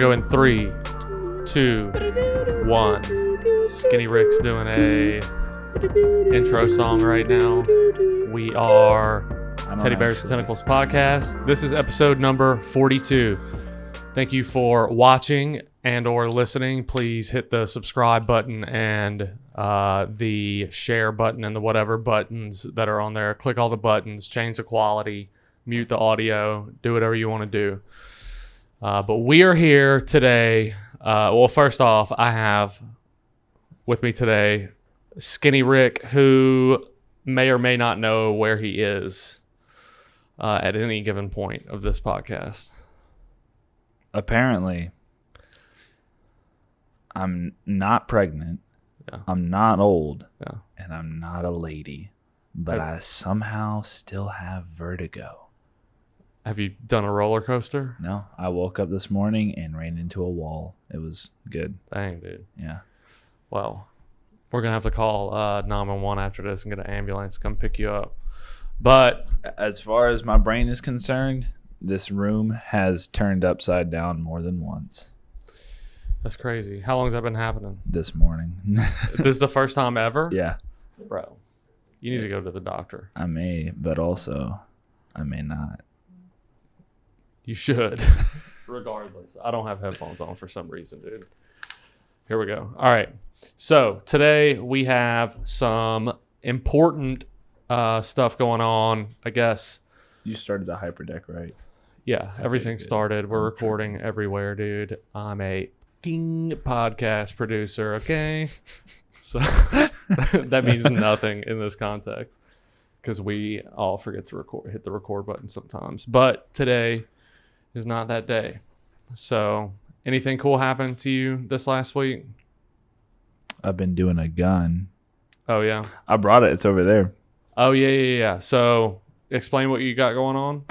gonna go in 3, 2, 1. Skinny Rick's doing a intro song right now. We are Teddybears and Tentacles podcast. This is episode number 42. Thank you for watching and or listening. Please hit the subscribe button and the share button and the whatever buttons that are on there. Click all the buttons, change the quality, mute the audio, do whatever you want to do. But we are here today. Well, first off, I have with me today Skinny Rick, who may or may not know where he is at any given point of this podcast. Apparently, I'm not pregnant. Yeah. I'm not old. Yeah. And I'm not a lady. But I somehow still have vertigo. Have you done a roller coaster? No, I woke up this morning and ran into a wall. It was good. Dang, dude. Yeah. Well, we're going to have to call 911 after this and get an ambulance to come pick you up. But as far as my brain is concerned, this room has turned upside down more than once. That's crazy. How long has that been happening? This morning. This is the first time ever? Yeah. Bro, you need to go to the doctor. I may, but also I may not. You should. Regardless. I don't have headphones on for some reason, dude. Here we go. All right. So today we have some important stuff going on, I guess. You started the hyperdeck, right? Yeah, everything started. We're recording everywhere, dude. I'm a king podcast producer, okay? So that means nothing in this context because we all forget to hit the record button sometimes. But today is not that day. So anything cool happened to you this last week? I've been doing a gun. Oh, yeah. I brought it. It's over there. Oh, yeah. So explain what you got going on.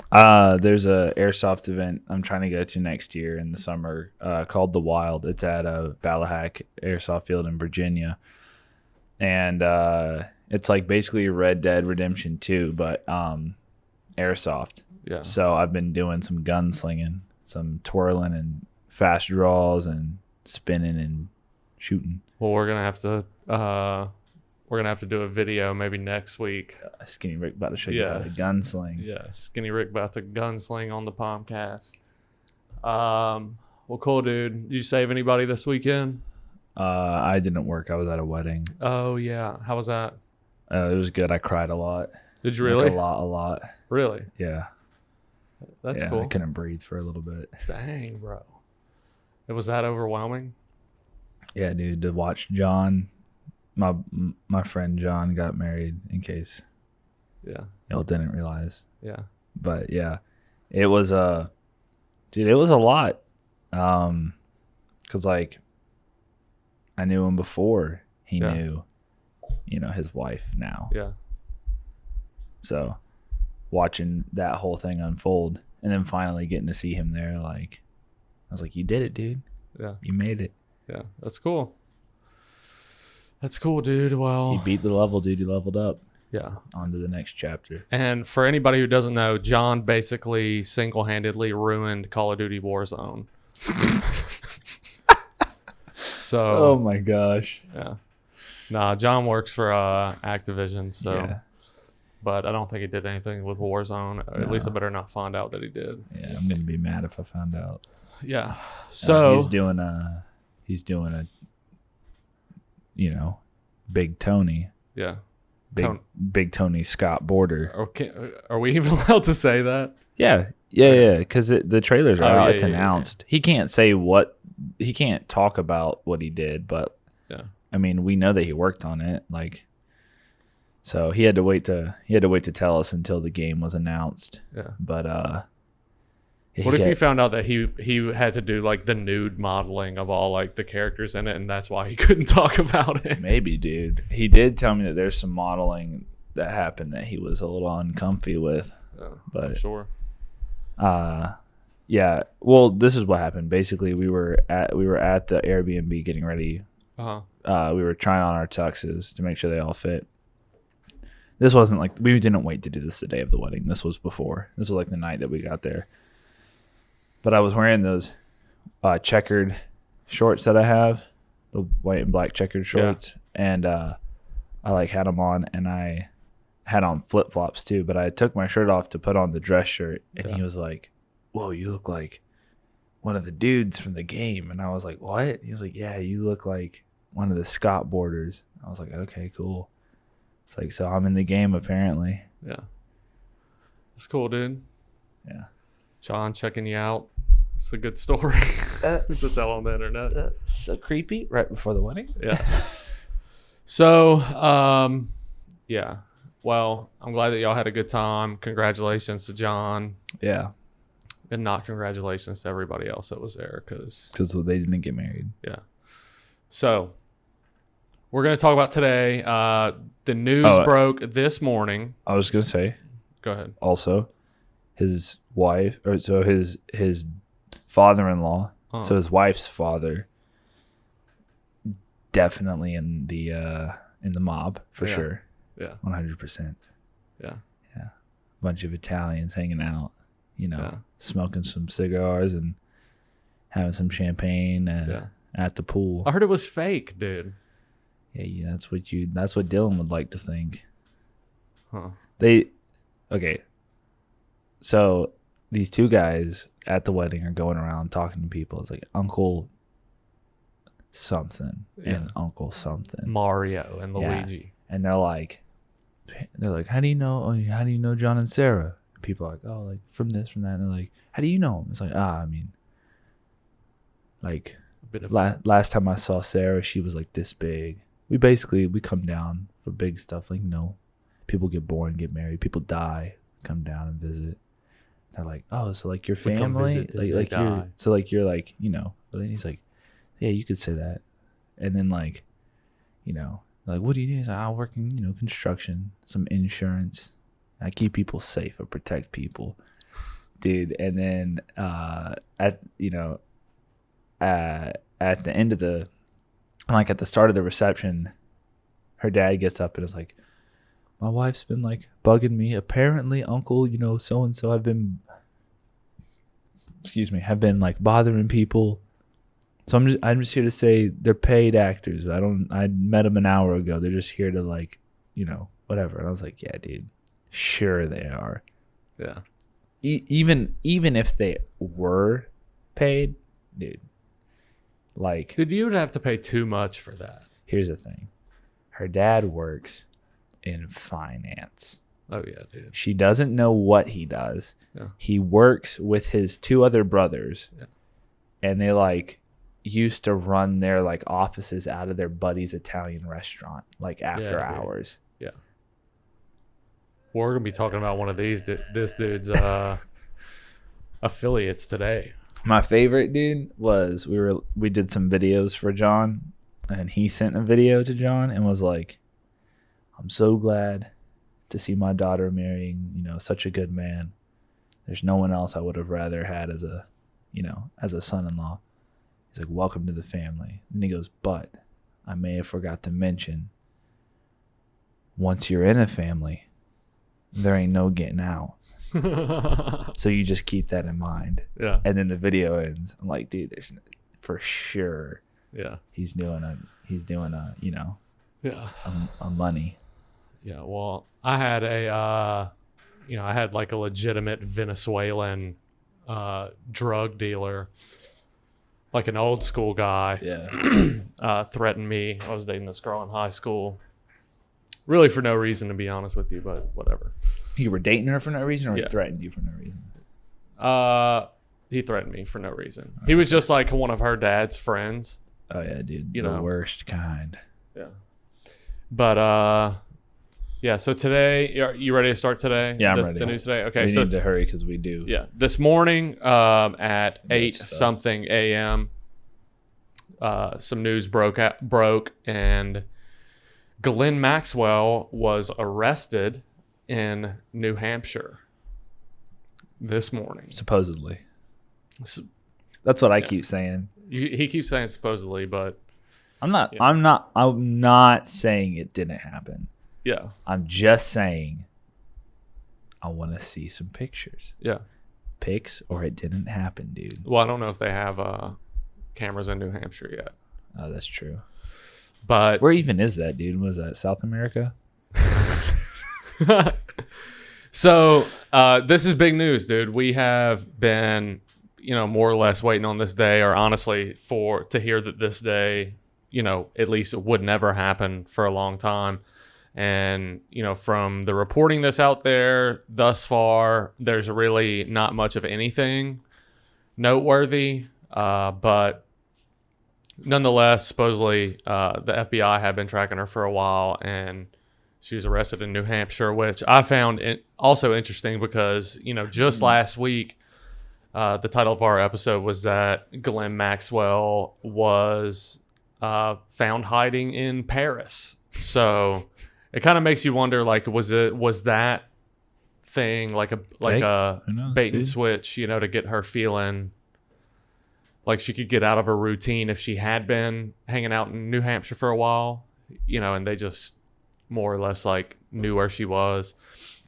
There's a airsoft event I'm trying to go to next year in the summer called The Wild. It's at a Ballahack Airsoft Field in Virginia. And it's like basically Red Dead Redemption 2, but airsoft. Yeah. So I've been doing some gunslinging, some twirling and fast draws and spinning and shooting. Well, we're gonna have to do a video maybe next week. Skinny Rick about to show you how to gunsling. Yeah, Skinny Rick about to gunsling on the podcast. Well, cool, dude. Did you save anybody this weekend? I didn't work. I was at a wedding. Oh yeah, how was that? It was good. I cried a lot. Did you really? Like a lot. Really? Yeah. That's cool. I couldn't breathe for a little bit. Dang, bro. Was that overwhelming? Yeah, dude. To watch John, my friend John got married. In case, y'all didn't realize. Yeah. But yeah, it was dude. It was a lot. 'Cause like I knew him before he knew, his wife now. Yeah. So watching that whole thing unfold and then finally getting to see him there, like, I was like, you did it, dude. Yeah. You made it. Yeah. That's cool. That's cool, dude. Well, you beat the level, dude. You leveled up. Yeah. On to the next chapter. And for anybody who doesn't know, John basically single-handedly ruined Call of Duty Warzone. So. Oh my gosh. Yeah. Nah, John works for Activision, so. Yeah. But I don't think he did anything with Warzone. No. At least I better not find out that he did. Yeah, I'm gonna be mad if I found out. Yeah. So he's doing a, Big Tony. Yeah. Big Tony Scott border. Okay. Are we even allowed to say that? Yeah. Because the trailers are out. It's announced. Yeah. He can't say he can't talk about what he did, but I mean, we know that he worked on it. Like. So he had to wait to tell us until the game was announced. Yeah. But what if you found out that he had to do like the nude modeling of all like the characters in it, and that's why he couldn't talk about it? Maybe, dude. He did tell me that there's some modeling that happened that he was a little uncomfy with. Yeah, but I'm sure. Yeah. Well, this is what happened. Basically, we were at the Airbnb getting ready. We were trying on our tuxes to make sure they all fit. This wasn't like, we didn't wait to do this the day of the wedding. This was before. This was like the night that we got there. But I was wearing those checkered shorts that I have, the white and black checkered shorts, and I like had them on, and I had on flip flops too. But I took my shirt off to put on the dress shirt, and he was like, "Whoa, you look like one of the dudes from the game." And I was like, "What?" He was like, "Yeah, you look like one of the Scott boarders." I was like, "Okay, cool." It's like, so I'm in the game apparently. Yeah. It's cool, dude. Yeah. John checking you out. It's a good story. It's a tell on the internet. So creepy right before the wedding. Yeah. So, yeah. Well, I'm glad that y'all had a good time. Congratulations to John. Yeah. And not congratulations to everybody else that was there because they didn't get married. Yeah. So we're going to talk about today. The news broke this morning. I was going to say. Go ahead. Also, his wife, or so his father-in-law, so his wife's father, definitely in the mob for sure. Yeah. 100%. Yeah. Yeah. Bunch of Italians hanging out, smoking some cigars and having some champagne at the pool. I heard it was fake, dude. Yeah, that's what Dylan would like to think. Huh. Okay. So these two guys at the wedding are going around talking to people. It's like Uncle something and Uncle something. Mario and Luigi. And they're like, how do you know John and Sarah? People are like, oh, like from this, from that. And they're like, how do you know them? It's like, I mean, like last time I saw Sarah, she was like this big. We come down for big stuff. Like, people get born, get married, people die, come down and visit. They're like, oh, so like your family, like you're like, But then he's like, yeah, you could say that. And then like, like, what do you do? He's like, I work in, construction, some insurance. I keep people safe. I protect people, dude. And then at the end of at the start of the reception, her dad gets up and is like, my wife's been like bugging me. Apparently, Uncle, so and so have been like bothering people. So I'm just here to say they're paid actors. I met them an hour ago. They're just here to like, whatever. And I was like, yeah, dude, sure they are. Yeah. Even if they were paid, dude. Like, dude, you would have to pay too much for that. Here's the thing. Her dad works in finance. Oh yeah, dude. She doesn't know what he does. Yeah. He works with his two other brothers. Yeah. And they like used to run their like offices out of their buddy's Italian restaurant like after hours. Yeah. We're gonna be talking about one of this dude's affiliates today. My favorite, dude, was we did some videos for John, and he sent a video to John and was like, I'm so glad to see my daughter marrying, such a good man. There's no one else I would have rather had as a son-in-law. He's like, welcome to the family. And he goes, but I may have forgot to mention, once you're in a family, there ain't no getting out. So you just keep that in mind. Yeah. And then the video ends. I'm like, dude, there's for sure. Yeah. He's doing a a money. Yeah. Well, I had I had like a legitimate Venezuelan drug dealer, like an old school guy. Yeah. Threatened me. I was dating this girl in high school. Really for no reason, to be honest with you, but whatever. You were dating her for no reason, or he threatened you for no reason? He threatened me for no reason. He was just like one of her dad's friends. Oh yeah, dude. The worst kind. Yeah. But yeah. So today, are you ready to start today? Yeah, I'm ready. The news today. Okay. We need to hurry because we do. Yeah. This morning, at 8-something a.m., some news broke, and Ghislaine Maxwell was arrested in New Hampshire this morning. Supposedly. That's what I keep saying. He keeps saying supposedly, but I'm not saying it didn't happen. Yeah. I'm just saying I want to see some pictures. Yeah. Pics or it didn't happen, dude. Well, I don't know if they have cameras in New Hampshire yet. Oh, that's true. But where even is that, dude? Was that South America? So this is big news, dude. We have been, more or less waiting on this day, or honestly to hear that this day, at least it would never happen for a long time. And, from the reporting that's out there thus far, there's really not much of anything noteworthy. But nonetheless, supposedly the FBI had been tracking her for a while, and she was arrested in New Hampshire, which I found also interesting because, just last week, the title of our episode was that Ghislaine Maxwell was found hiding in Paris. So it kind of makes you wonder, like, was that thing like a bait and switch, to get her feeling like she could get out of her routine if she had been hanging out in New Hampshire for a while, and they just more or less like knew where she was.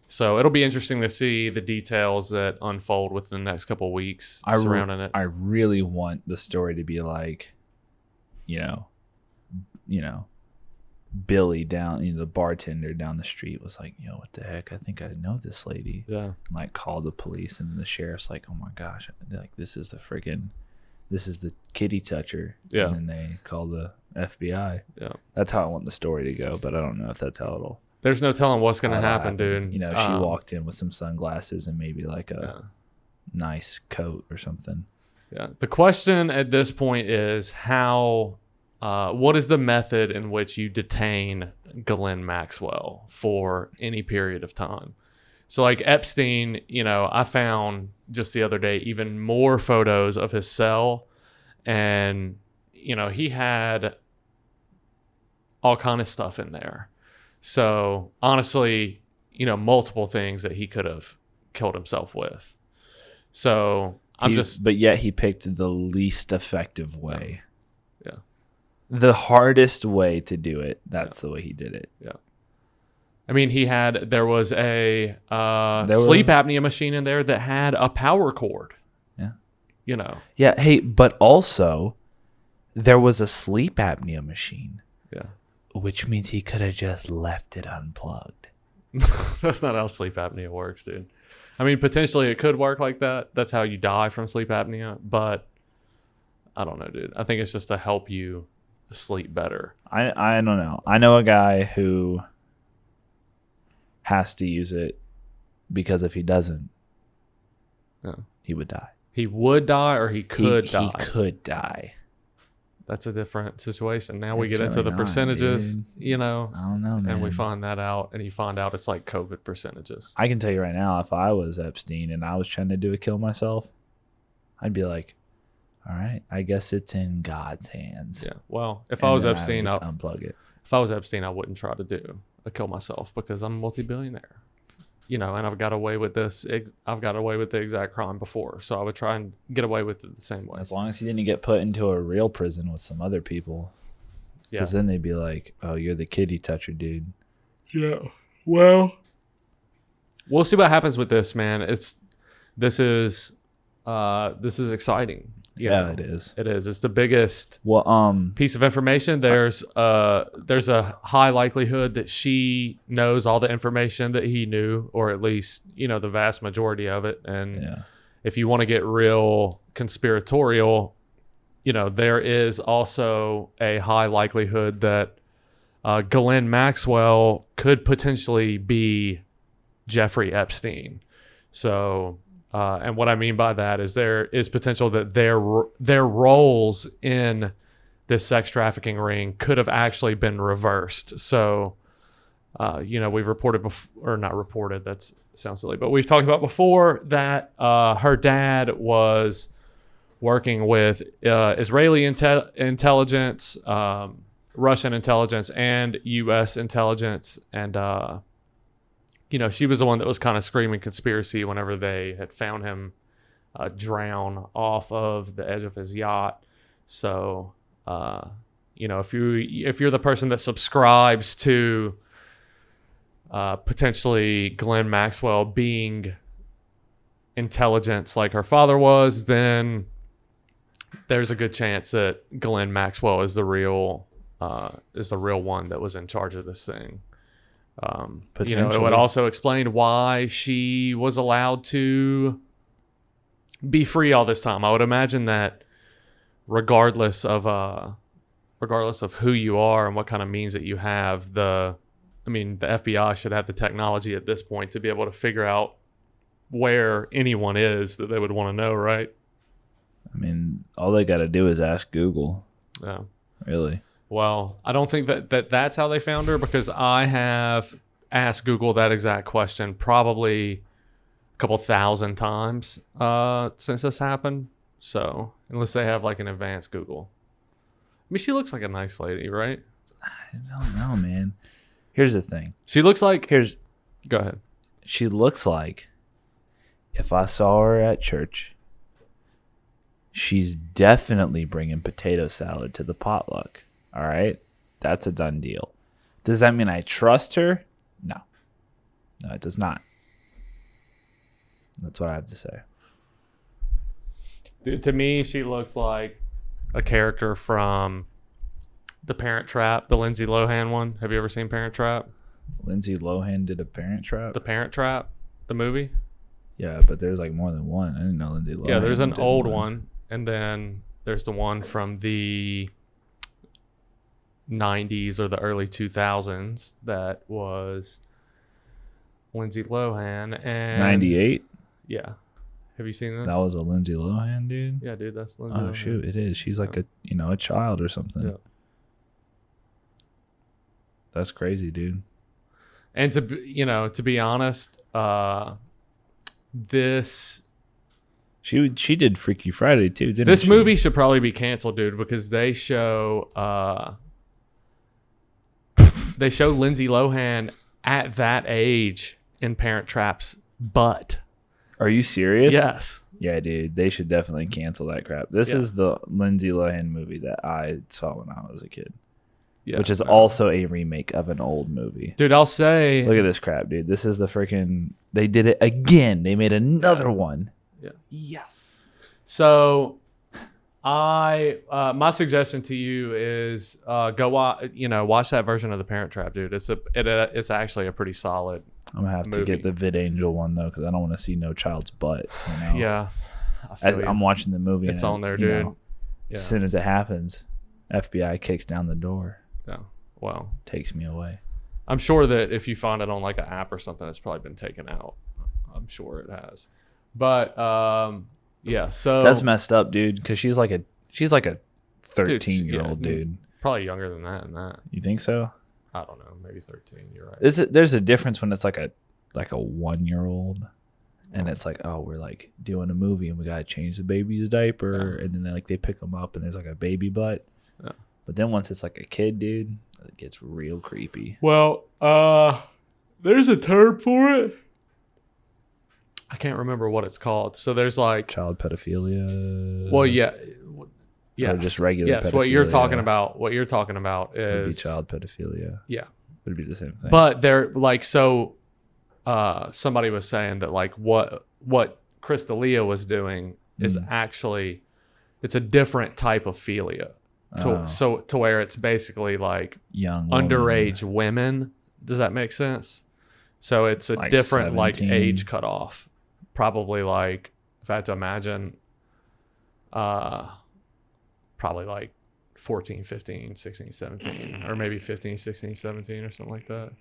So it'll be interesting to see the details that unfold within the next couple of weeks surrounding it. I really want the story to be like, Billy down, the bartender down the street was like, what the heck? I think I know this lady. Yeah. And, like, called the police, and the sheriff's like, oh my gosh, like this is the kitty toucher. Yeah. And then they call the FBI. Yeah. That's how I want the story to go, but I don't know if that's how it'll. There's no telling what's going to happen, dude. She walked in with some sunglasses and maybe like a nice coat or something. Yeah. The question at this point is what is the method in which you detain Ghislaine Maxwell for any period of time? So like Epstein, I found just the other day even more photos of his cell, and he had all kind of stuff in there. So honestly, multiple things that he could have killed himself with. So but yet he picked the least effective way. Yeah. The hardest way to do it. That's the way he did it. Yeah. I mean, there was a sleep apnea machine in there that had a power cord. Yeah. Yeah. Hey, but also there was a sleep apnea machine. Yeah. Which means he could have just left it unplugged. That's not how sleep apnea works, dude. I mean, potentially it could work like that. That's how you die from sleep apnea. But I don't know, dude. I think it's just to help you sleep better. I don't know. I know a guy who has to use it because if he doesn't, he would die. He would die, or he could die? He could die. That's a different situation. Now we get into the percentages, dude. I don't know, man. And we find that out, and you find out it's like COVID percentages. I can tell you right now, if I was Epstein and I was trying to do a kill myself, I'd be like, all right, I guess it's in God's hands. Yeah. Well, if I was Epstein, I'd unplug it. If I was Epstein, I wouldn't try to do a kill myself because I'm a multi-billionaire. And I've got away with this. I've got away with the exact crime before, so I would try and get away with it the same way. As long as he didn't get put into a real prison with some other people, because then they'd be like, "Oh, you're the kitty toucher, dude." Yeah. Well, we'll see what happens with this, man. This is exciting. It is. It is. It's the biggest piece piece of information. There's a high likelihood that she knows all the information that he knew, or at least, the vast majority of it. And if you want to get real conspiratorial, there is also a high likelihood that Ghislaine Maxwell could potentially be Jeffrey Epstein. So... and what I mean by that is there is potential that their roles in this sex trafficking ring could have actually been reversed. So, we've reported before, or not reported, that sounds silly, but we've talked about before that her dad was working with Israeli intelligence, Russian intelligence, and U.S. intelligence, and she was the one that was kind of screaming conspiracy whenever they had found him drown off of the edge of his yacht. So, if you're the person that subscribes to potentially Ghislaine Maxwell being intelligence like her father was, then there's a good chance that Ghislaine Maxwell is the real one that was in charge of this thing. It would also explain why she was allowed to be free all this time. I would imagine that regardless of who you are and what kind of means that you have, the FBI should have the technology at this point to be able to figure out where anyone is that they would want to know, right? I mean, all they got to do is ask Google. Yeah. Really? Well, I don't think that's how they found her, because I have asked Google that exact question probably a couple thousand times since this happened. So, unless they have like an advanced Google. I mean, she looks like a nice lady, right? I don't know, man. Here's the thing. She looks like... Go ahead. She looks like, if I saw her at church, she's definitely bringing potato salad to the potluck. All right? That's a done deal. Does that mean I trust her? No. No, it does not. That's what I have to say. Dude, to me, she looks like a character from The Parent Trap, the Lindsay Lohan one. Have you ever seen Parent Trap? Lindsay Lohan did a Parent Trap? The Parent Trap, the movie? Yeah, but there's like more than one. I didn't know Lindsay Lohan. Yeah, there's an old one, and then there's the one from the 90s or the early 2000s that was Lindsay Lohan. And 98? Yeah. Have you seen this? That was a Lindsay Lohan, dude? Yeah, dude, that's Lindsay Oh, Lohan. shoot, it is. She's like a child or something. Yeah. That's crazy, dude. And to be honest, this... She did Freaky Friday too, didn't she? This movie should probably be canceled, dude, because they show Lindsay Lohan at that age in Parent Trap's butt. Are you serious? Yes. Yeah, dude. They should definitely cancel that crap. This is the Lindsay Lohan movie that I saw when I was a kid. Yeah, which is also a remake of an old movie. Dude, I'll say... Look at this crap, dude. This is the freaking... They did it again. They made another one. Yeah. Yes. So, my suggestion to you is go watch that version of The Parent Trap, dude. It's actually a pretty solid I'm gonna have movie. to get the VidAngel one though, because I don't want to see no child's butt. You know? Yeah. As I'm watching the movie, it's on there, dude. As soon as it happens, FBI kicks down the door. Yeah. Well, takes me away. I'm sure that if you find it on like an app or something, it's probably been taken out. I'm sure it has. But yeah, so that's messed up, dude. Because she's like a 13-year-old dude. Probably younger than that. You think so? I don't know. Maybe 13. You're right. There's a difference when it's like a 1-year-old, and it's like, oh, we're like doing a movie and we gotta change the baby's diaper, and then they pick them up and there's like a baby butt. Yeah. But then once it's like a kid, dude, it gets real creepy. Well, there's a term for it. I can't remember what it's called. So there's like child pedophilia. Well, yeah. Yes. Or just regular pedophilia. Yes, what you're talking about is... Would be child pedophilia. Yeah. Would be the same thing. But they're like, so somebody was saying that like what Chris D'Elia was doing is actually, it's a different type of philia. To where it's basically like young underage women. Does that make sense? So it's a like different 17. Like age cutoff. Probably like, if I had to imagine, probably like 14, 15, 16, 17, or maybe 15, 16, 17 or something like that.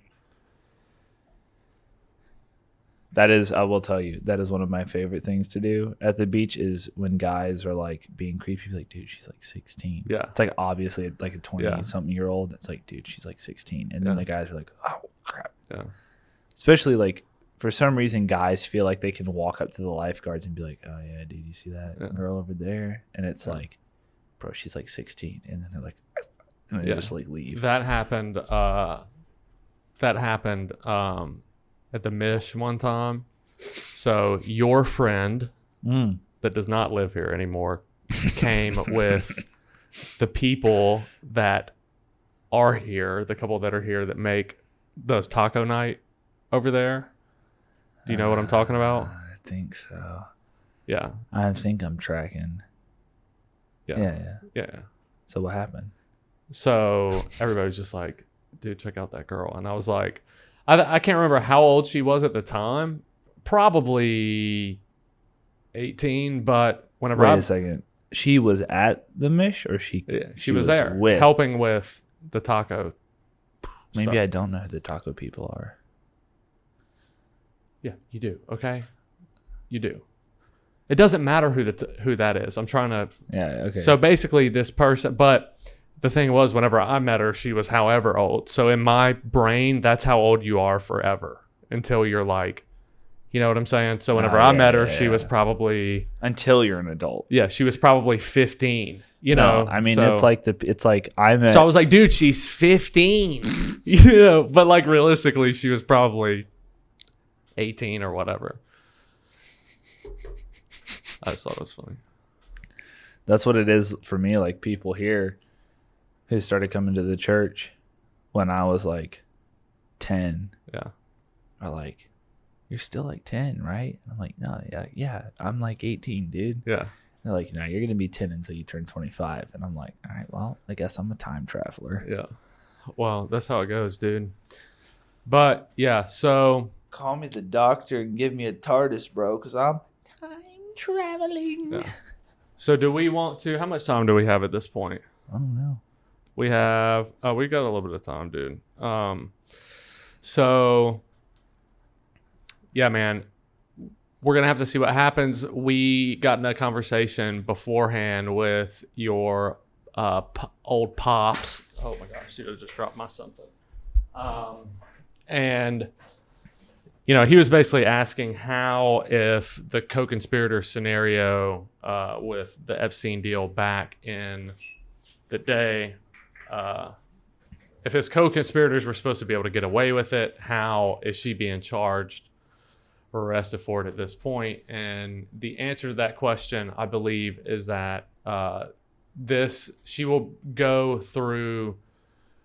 That is, I will tell you, that is one of my favorite things to do at the beach is when guys are like being creepy, like, dude, she's like 16. Yeah. It's like obviously like a 20-something year old. It's like, dude, she's like 16. And then the guys are like, oh, crap. Yeah. Especially like, for some reason, guys feel like they can walk up to the lifeguards and be like, oh, yeah, dude, you see that girl over there? And it's like, bro, she's like 16. And then they're like, and they just like leave. That happened at the Mish one time. So your friend that does not live here anymore came with the people that are here, the couple that are here that make those taco night over there. Do you know what I'm talking about? I think so. Yeah. I think I'm tracking. Yeah. So what happened? So everybody was just like, dude, check out that girl. And I was like, I can't remember how old she was at the time. Probably 18, but whenever Wait a second. She was at the Mish, or she was there with? helping with the taco. Maybe stuff. I don't know who the taco people are. Yeah, you do. Okay, you do. It doesn't matter who that is. I'm trying to. Yeah. Okay. So basically, this person. But the thing was, whenever I met her, she was however old. So in my brain, that's how old you are forever until you're like, you know what I'm saying? So whenever I met her, she was probably until you're an adult. Yeah, she was probably 15. You know, I mean, so, it's like I met. So I was like, dude, she's 15. You know, but like realistically, she was probably 18 or whatever. I just thought it was funny. That's what it is for me. Like people here who started coming to the church when I was like 10. Yeah. Are like, you're still like 10, right? I'm like, no, yeah, I'm like 18, dude. Yeah. They're like, no, you're gonna be 10 until you turn 25, and I'm like, all right, well, I guess I'm a time traveler. Yeah. Well, that's how it goes, dude. But yeah, so call me the doctor and give me a TARDIS, bro, because I'm time traveling. Yeah. So do we want to? How much time do we have at this point? I don't know. We have. Oh, we got a little bit of time, dude. So. Yeah, man, we're going to have to see what happens. We got in a conversation beforehand with your old pops. Oh, my gosh, dude, I just dropped my something. And, you know, he was basically asking how if the co-conspirator scenario with the Epstein deal back in the day, if his co-conspirators were supposed to be able to get away with it, how is she being charged or arrested for it at this point? And the answer to that question, I believe, is that she will go through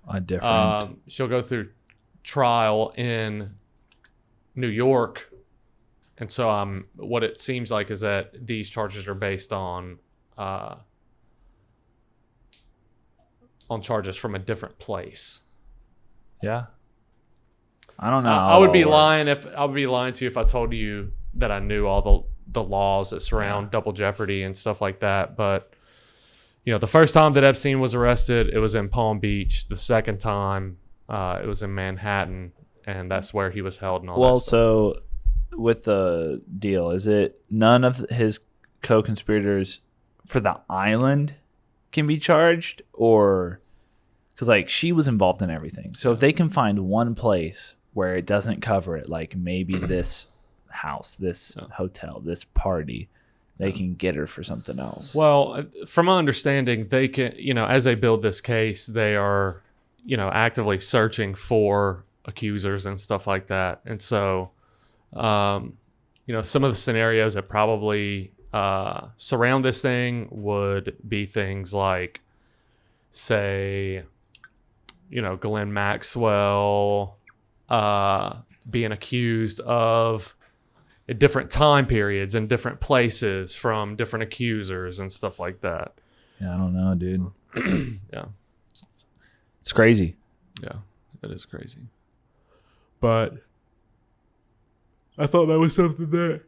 a different. She'll go through trial in New York, and so what it seems like is that these charges are based on charges from a different place. Yeah. I don't know. I would be lying to you if I told you that I knew all the laws that surround double jeopardy and stuff like that. But you know, the first time that Epstein was arrested, it was in Palm Beach. The second time, it was in Manhattan, and that's where he was held and all that stuff. So with the deal, is it none of his co-conspirators for the island can be charged, or because like she was involved in everything? So if they can find one place where it doesn't cover it, like maybe this house, this hotel, this party, they can get her for something else. Well, from my understanding, they can, you know, as they build this case, they are, you know, actively searching for accusers and stuff like that. And so, you know, some of the scenarios that probably surround this thing would be things like, say, you know, Ghislaine Maxwell being accused of at different time periods and different places from different accusers and stuff like that. Yeah, I don't know, dude. Yeah. It's crazy. Yeah, it is crazy. But I thought that was something that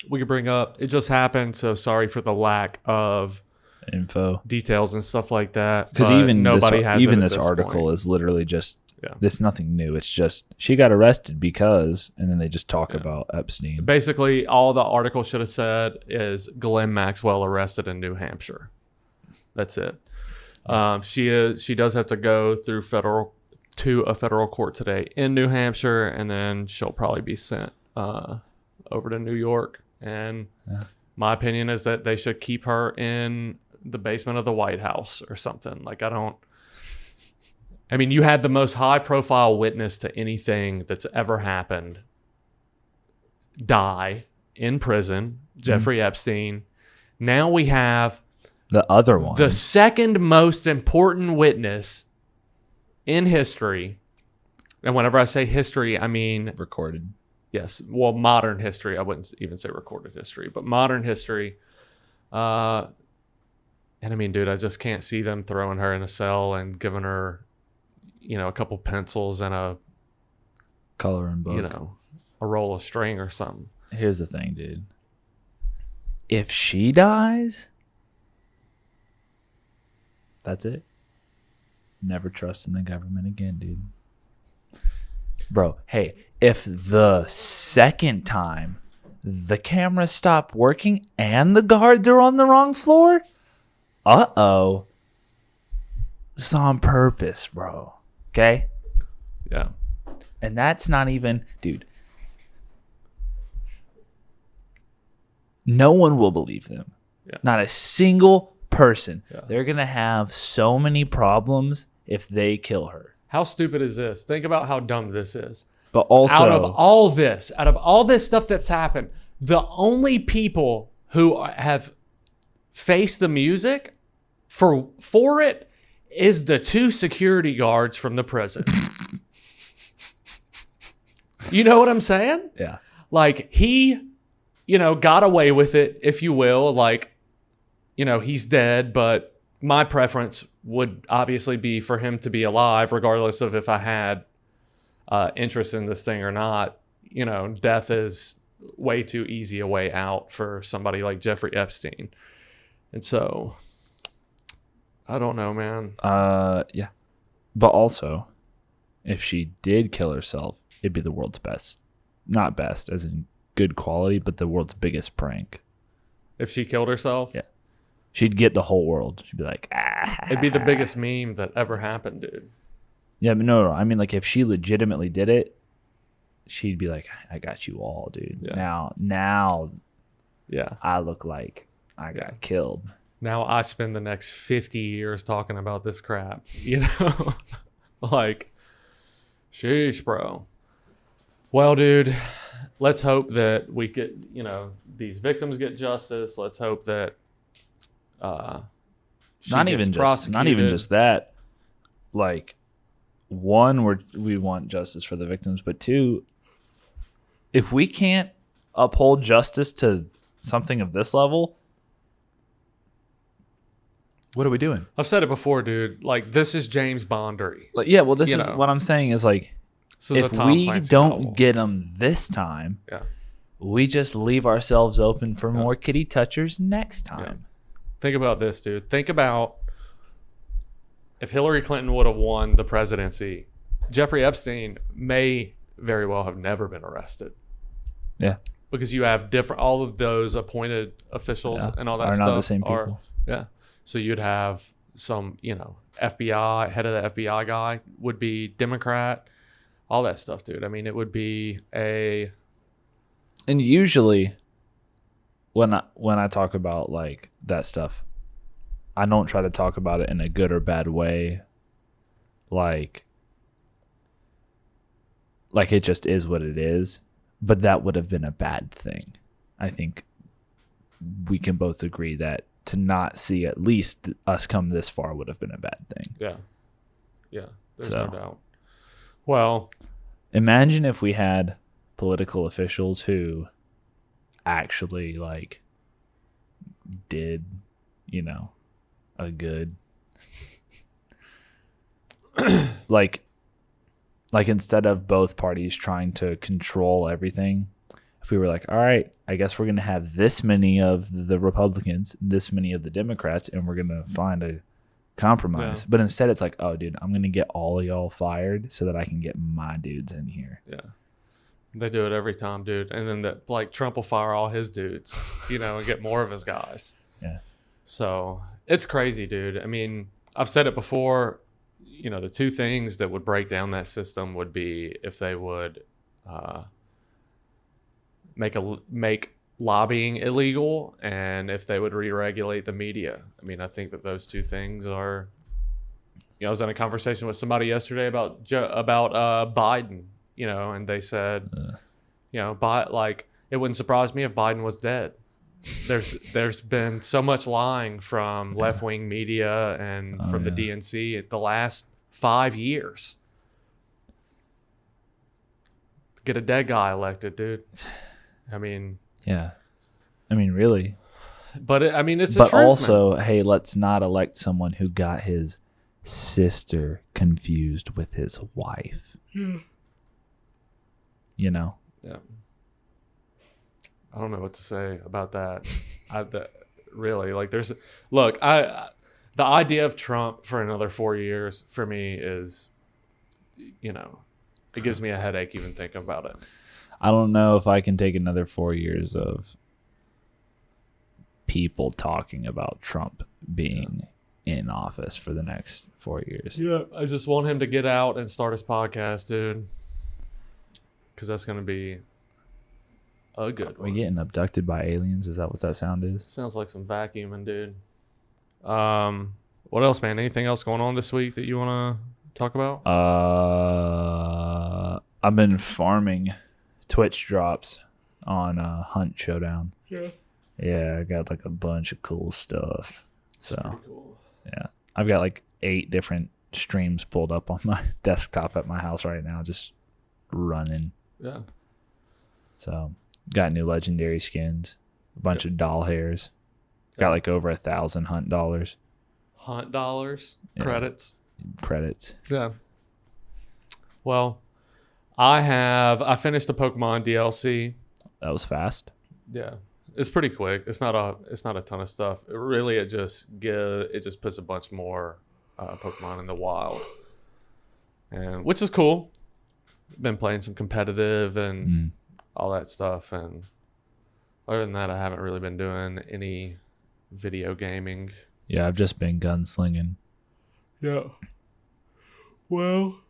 we could bring up. It just happened, so sorry for the lack of info, details, and stuff like that. Because even nobody has even it at this article point. is literally just there's nothing new. It's just she got arrested because, and then they just talk about Epstein. Basically, all the article should have said is Ghislaine Maxwell arrested in New Hampshire. That's it. She does have to go through a federal court today in New Hampshire, and then she'll probably be sent over to New York. And my opinion is that they should keep her in the basement of the White House or something. Like, I mean, you had the most high-profile witness to anything that's ever happened die in prison, Jeffrey Epstein. Now we have the other one, the second most important witness in history. And whenever I say history, I mean recorded. Yes. Well, modern history. I wouldn't even say recorded history, but modern history. And I mean, dude, I just can't see them throwing her in a cell and giving her, a couple pencils and a coloring book. A roll of string or something. Here's the thing, dude. If she dies, that's it. Never trust in the government again, dude. Bro, hey, if the second time the cameras stop working and the guards are on the wrong floor, it's on purpose, bro. Okay? Yeah. And that's not even, dude. No one will believe them. Yeah. Not a single person. Yeah. They're going to have so many problems if they kill her. How stupid is this? Think about how dumb this is. But also, out of all this stuff that's happened, the only people who have faced the music for it is the 2 security guards from the prison. You know what I'm saying? Yeah. Like, he, got away with it, if you will. Like, he's dead, but my preference would obviously be for him to be alive, regardless of if I had interest in this thing or not. Death is way too easy a way out for somebody like Jeffrey Epstein. And so, I don't know, man. Yeah. But also, if she did kill herself, it'd be the world's best. Not best, as in good quality, but the world's biggest prank. If she killed herself? Yeah. She'd get the whole world. She'd be like, It'd be the biggest meme that ever happened, dude. Yeah, but no. I mean, like, if she legitimately did it, she'd be like, I got you all, dude. Yeah. Now, yeah, I look like I got killed. Now I spend the next 50 years talking about this crap, Like, sheesh, bro. Well, dude, let's hope that we get, these victims get justice. Let's hope that not even just that. Like, one, we want justice for the victims, but two, if we can't uphold justice to something of this level, what are we doing? I've said it before, dude. Like, this is James Bondery. Like, yeah, well, this is what I'm saying is, like, if we don't get them this time, we just leave ourselves open for more kitty touchers next time. Yeah. Think about this, dude. Think about if Hillary Clinton would have won the presidency, Jeffrey Epstein may very well have never been arrested. Yeah. Because you have all of those appointed officials and all that are stuff not the same people. Yeah. So you'd have some, FBI, head of the FBI guy would be Democrat, all that stuff, dude. I mean, it would be And usually when I talk about, like, that stuff, I don't try to talk about it in a good or bad way. Like it just is what it is. But that would have been a bad thing. I think we can both agree that to not see at least us come this far would have been a bad thing. Yeah. Yeah. There's no doubt. Well, imagine if we had political officials who actually, like, did, a good, like instead of both parties trying to control everything, if we were like, all right, I guess we're going to have this many of the Republicans, this many of the Democrats, and we're going to find a compromise. Yeah. But instead it's like, oh, dude, I'm going to get all of y'all fired so that I can get my dudes in here. Yeah. They do it every time, dude. And then Trump will fire all his dudes, and get more of his guys. Yeah. So it's crazy, dude. I mean, I've said it before, the 2 things that would break down that system would be if they would make lobbying illegal and if they would re-regulate the media. I mean, I think that those 2 things are, I was in a conversation with somebody yesterday about Biden, and they said, it wouldn't surprise me if Biden was dead. There's been so much lying from left-wing media and from the DNC at the last 5 years. Get a dead guy elected, dude. I mean, yeah. I mean, really, But I mean, it's the But truth, also, man. hey, let's not elect someone who got his sister confused with his wife. Yeah. You know? Yeah. I don't know what to say about that. Really, like, the idea of Trump for another 4 years for me is, it gives me a headache even thinking about it. I don't know if I can take another 4 years of people talking about Trump being in office for the next 4 years. Yeah, I just want him to get out and start his podcast, dude. Because that's going to be a good Are we one. getting abducted by aliens? Is that what that sound is? Sounds like some vacuuming, dude. What else, man? Anything else going on this week that you want to talk about? I've been farming Twitch drops on Hunt Showdown. Yeah. Yeah, I got like a bunch of cool stuff. So, Pretty cool. yeah. I've got like 8 different streams pulled up on my desktop at my house right now, just running. Yeah. So, got new legendary skins, a bunch of doll hairs. Got like over 1,000 hunt dollars. Hunt dollars? Yeah. Credits? Credits. Yeah. Well, I finished the Pokemon DLC. That was fast. Yeah. It's pretty quick. It's not a ton of stuff. It just puts a bunch more Pokemon in the wild. And which is cool. Been playing some competitive and all that stuff, and other than that I haven't really been doing any video gaming. Yeah, I've just been gunslinging. Yeah. Well,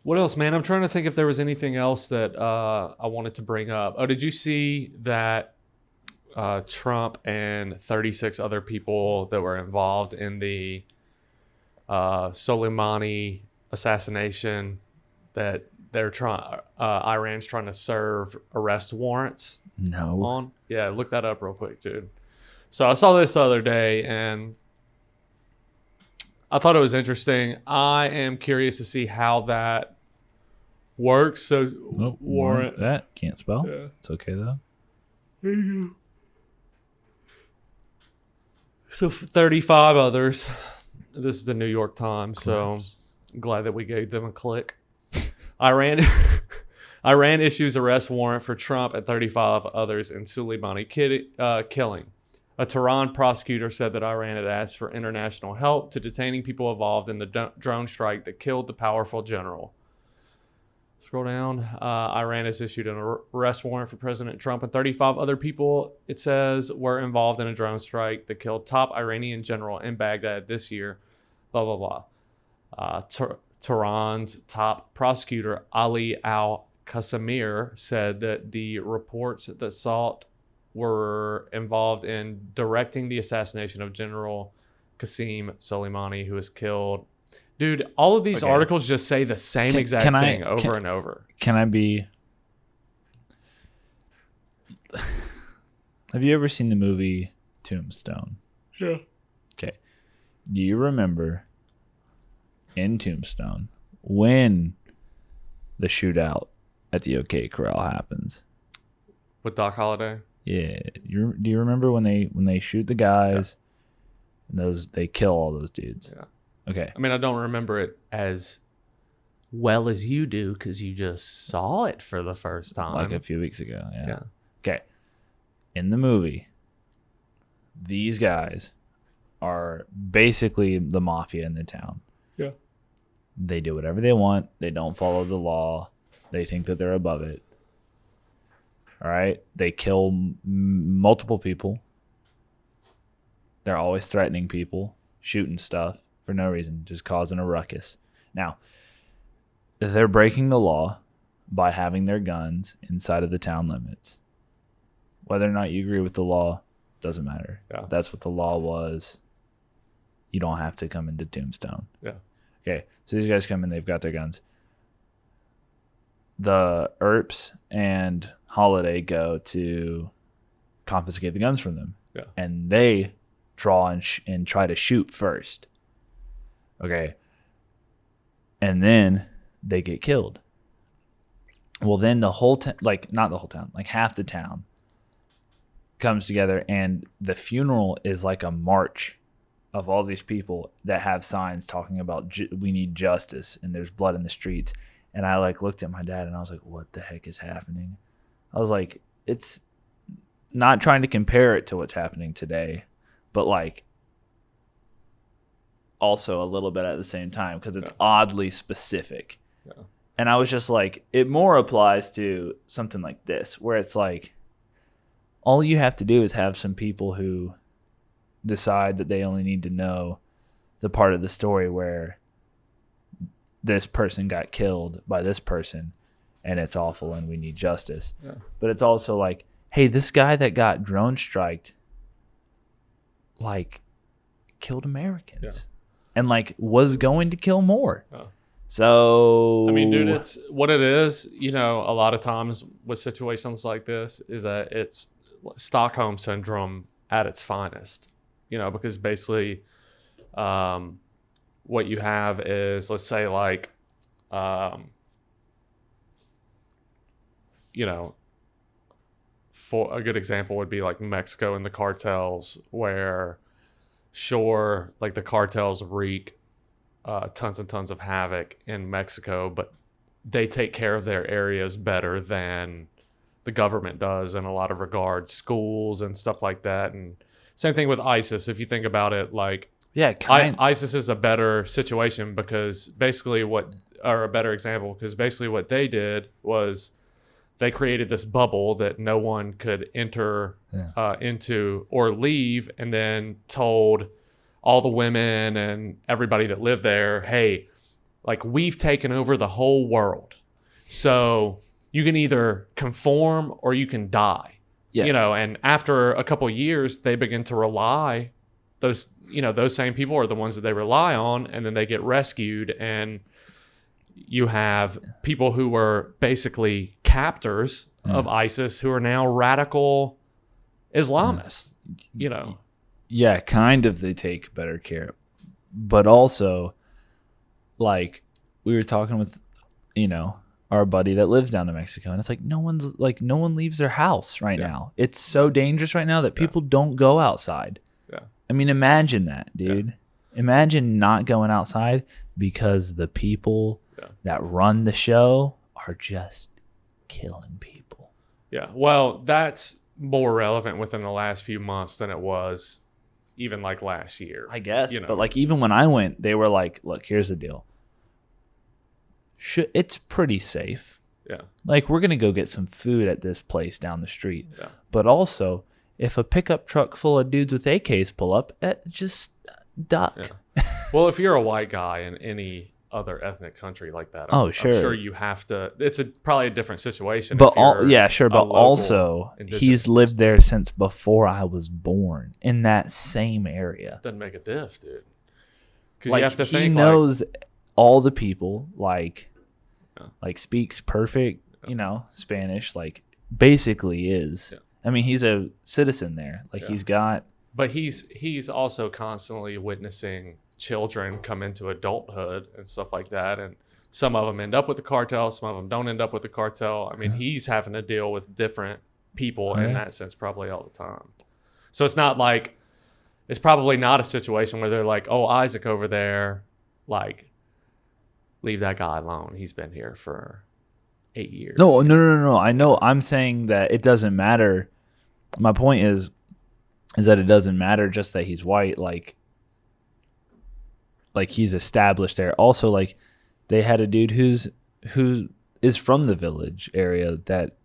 what else, man? I'm trying to think if there was anything else that I wanted to bring up. Oh, did you see that Trump and 36 other people that were involved in the Soleimani assassination, that Iran's trying to serve arrest warrants No. on? Yeah, look that up real quick, dude. So I saw this the other day, and I thought it was interesting. I am curious to see how that works. So Oh, warrant. that can't spell. Yeah. It's okay though. There you go. So 35 others. This is the New York Times, so I'm glad that we gave them a click. Iran issues arrest warrant for Trump and 35 others in Soleimani killing. A Tehran prosecutor said that Iran had asked for international help to detaining people involved in the drone strike that killed the powerful general. Scroll down. Iran has issued an arrest warrant for President Trump and 35 other people, it says, were involved in a drone strike that killed top Iranian general in Baghdad this year. Blah, blah, blah. Tehran's top prosecutor, Ali al-Qassimir, said that the reports that Salt were involved in directing the assassination of General Qasem Soleimani, who was killed. Dude, all of these articles just say the same exact thing over and over. Can I be... Have you ever seen the movie Tombstone? Yeah. Okay. Do you remember in Tombstone when the shootout at the OK Corral happens? With Doc Holliday? Yeah. Do you remember when they shoot the guys and they kill all those dudes? Yeah. Okay. I mean, I don't remember it as well as you do because you just saw it for the first time. Like a few weeks ago. Yeah. Yeah. Okay. In the movie, these guys are basically the mafia in the town. Yeah. They do whatever they want. They don't follow the law. They think that they're above it. All right. They kill multiple people. They're always threatening people, shooting stuff for no reason, just causing a ruckus. Now, they're breaking the law by having their guns inside of the town limits. Whether or not you agree with the law doesn't matter. Yeah. That's what the law was. You don't have to come into Tombstone. Yeah. Okay, so these guys come in, they've got their guns. The Earps and Holiday go to confiscate the guns from them. Yeah. And they draw and try to shoot first. Okay. And then they get killed. Well, then the whole like not the whole town, like half the town comes together, and the funeral is like a march of all these people that have signs talking about we need justice, and there's blood in the streets. And I like looked at my dad and I was like, what the heck is happening? I was like, it's not trying to compare it to what's happening today, but like also a little bit at the same time because it's oddly specific. Yeah. And I was just like, it more applies to something like this, where it's like all you have to do is have some people who decide that they only need to know the part of the story where this person got killed by this person and it's awful and we need justice. Yeah. But it's also like, hey, this guy that got drone striked like killed Americans and like was going to kill more. So I mean, dude, it's what it is. You know, a lot of times with situations like this is that it's Stockholm syndrome at its finest. You know, because basically, what you have is, let's say, like, you know, for a good example would be like Mexico and the cartels, where sure, like the cartels wreak tons and tons of havoc in Mexico, but they take care of their areas better than the government does in a lot of regards, schools and stuff like that. And same thing with ISIS. If you think about it, like, ISIS is a better situation because basically a better example, because basically what they did was they created this bubble that no one could enter into or leave, and then told all the women and everybody that lived there, hey, like, we've taken over the whole world. So you can either conform or you can die. Yeah. You know, and after a couple of years, they begin to rely, those same people are the ones that they rely on, and then they get rescued, and you have people who were basically captors of ISIS who are now radical Islamists, you know. Yeah, kind of they take better care. But also, like, we were talking with, you know, our buddy that lives down in Mexico, and it's like no one leaves their house right now. It's so dangerous right now that people don't go outside. Yeah. I mean, imagine that, dude. Yeah. Imagine not going outside because the people that run the show are just killing people. Yeah. Well, that's more relevant within the last few months than it was even like last year. I guess. You know? But like even when I went, they were like, look, here's the deal. It's pretty safe. Yeah. Like, we're going to go get some food at this place down the street. Yeah. But also, if a pickup truck full of dudes with AKs pull up, just duck. Yeah. Well, if you're a white guy in any other ethnic country like that, I'm sure you have to. It's probably a different situation. But but also he's lived there since before I was born in that same area. Doesn't make a diff, dude. Because you have to think he knows all the people, like speaks perfect, you know, Spanish, like basically is. Yeah. I mean, he's a citizen there. Like he's got. But he's also constantly witnessing children come into adulthood and stuff like that, and some of them end up with the cartel, some of them don't end up with the cartel. I mean, he's having to deal with different people in that sense probably all the time. So it's probably not a situation where they're like, oh, Isaac over there, like, leave that guy alone. He's been here for 8 years. No. I know. I'm saying that it doesn't matter. My point is that it doesn't matter just that he's white. Like he's established there. Also, like, they had a dude who is from the village area that